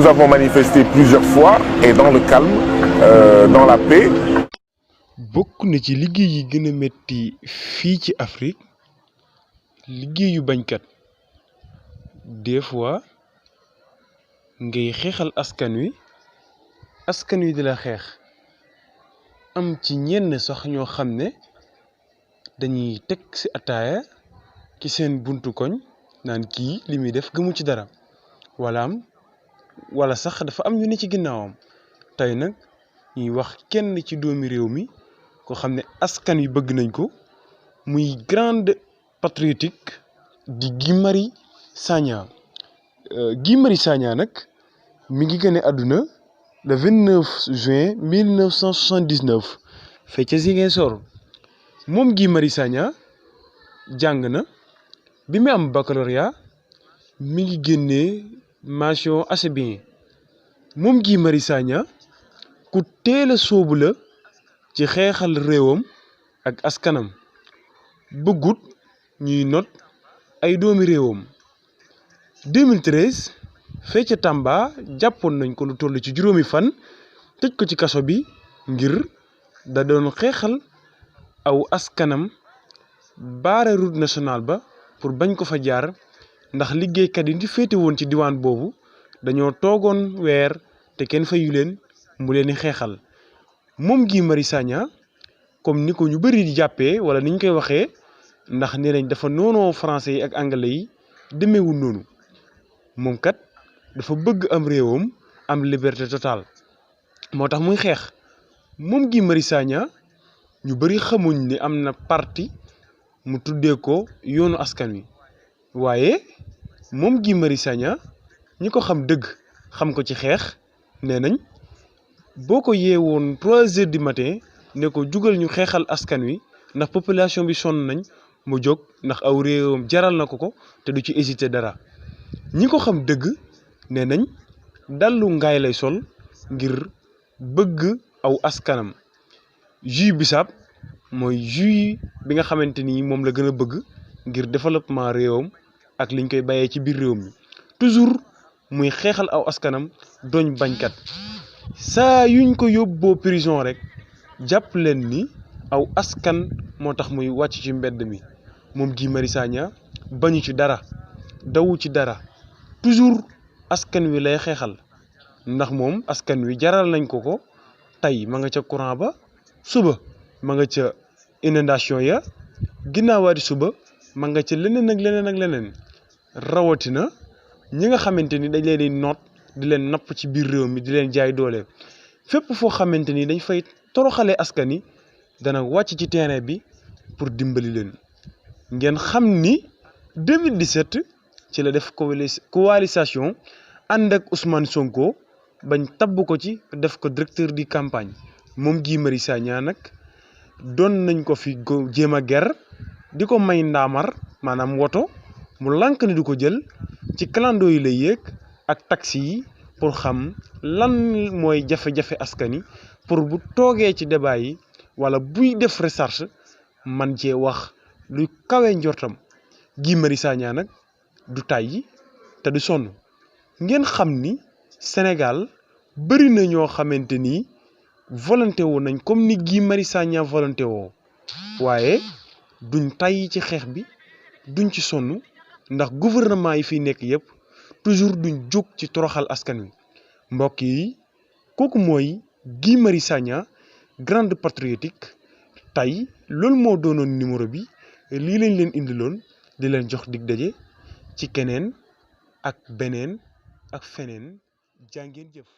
nous avons manifesté plusieurs fois et dans le calme, dans la paix. bokk na ci liggéey yi gën a metti fii ci Afrique liggéeyu bañkat des fois ngay xeexal askan wi di la xeex am ci ñenn sax ñoo xam ne dañuy teg ci ataaya ci seen buntu koñ naan kii li muy def gëmu ci dara wala sax dafa am ñu ne ci ginnaawam tey nag ñuy wax kenn ci doomi réew mi ko xam ne askan wi bëgg nañ ko muy grande patriotique di Guy Marius Sagna Guy Marius Sagna nag mi ngi gane àdduna le 29 juin 1979 fee ca Ziguinchor moom Guy Marius Sagna jàng na bi mu am baccalauréat mi ngi génnee mention assez bien moom Guy Marius Sagna ku teel a sóobu la ci xeexal réewam ak askanam bëggut ñuy not ay doomi réewam 2013 fee ca Tamba jàppoon nañ ko lu toll ci juróomi fan tëj ko ci kaso bi ngir da doon xeexal aw askanam baare route nationale ba pour bañ ko fa jaar ndax liggéeykat yi di féete woon ci diwaan boobu dañoo toogoon weer te kenn fayu leen mu leen di xeexal moom Guy Marius Sagna comme ni ko ñu bëri di jàppee wala ni ñu koy waxee ndax nee nañ dafa noonoo français yi ak anglais yi demeewul noonu moom kat dafa bëgg am réewam am liberté totale moo tax muy xeex moom Guy Marius Sagna ñu bëri xamuñ ni am na parti mu tuddee ko yoonu askan wi waaye moom Guy Marius Sagna ñi ko xam dëgg xam ko ci xeex nee nañ boo ko yeewoon 3 heures du matin ne ko jugal ñu xeexal askan wi ndax population bi sonn nañ mu jóg ndax aw réewam jaral na ko te du ci hésiter dara ñi ko xam dëgg nee nañ dallu ngaay lay sol ngir bëgg aw askanam jus bisaab mooy jus bi nga xamante ni moom la gën a bëgg ngir développement réewam ak liñ koy bayee ci biir réew mi toujours muy xeexal aw askanam doñ bañkat saa yuñ ko yóbboo prison rek jàpp leen ni aw askan moo tax muy wàcc ci mbedd mi moom Guy Marius Sagna bañu ci dara dawu ci dara toujours askan wi lay xeexal ndax moom askan wi jaral nañ ko tey ma nga ca courant ba suba ma nga ca inondation ya ginnaawaati suba ma nga ca leneen ak leneen rawatina ñi nga xamante ni dañ leen di noot di leen napp ci biir réew mi di leen jaay doole fépp foo xamante ni dañ fay toroxalee askan yi dana wàcc ci terrain bi pour dimbali leen ngeen xam ni 2017 ci la def coalition ànd ak Ousmane Sonko bañ tabb ko ci def ko directeur di campagne moom Guy Marius Sagna nag doon nañ ko fi jéem a ger di ko may ndaamar maanaam woto mu lànk ni du ko jël ci clando yi lay yéeg ak taxi yi pour xam lan mooy jafe-jafe askan yi pour bu toogee ci débat yi wala buy def recherche man cee wax lu kawe njortam Guy Marius Sagna nag du tàyyi te du sonn ngeen xam ni Sénégal bëri na ñoo xamante ni volonté woo nañ comme ni Guy Marius Sagna volonté woo waaye duñ tàyyi ci xeex bi duñ ci sonn ndax gouvernement yi fiy nekk yëpp toujours duñ jóg ci toroxal askan wi mbokk yi kooku mooy Guy Marius Sagna grande patriotique tey loolu moo doonoon numéro bi lii lañ leen indiloon di leen jox dig daje ci keneen ak beneen ak feneen jàngeen jëf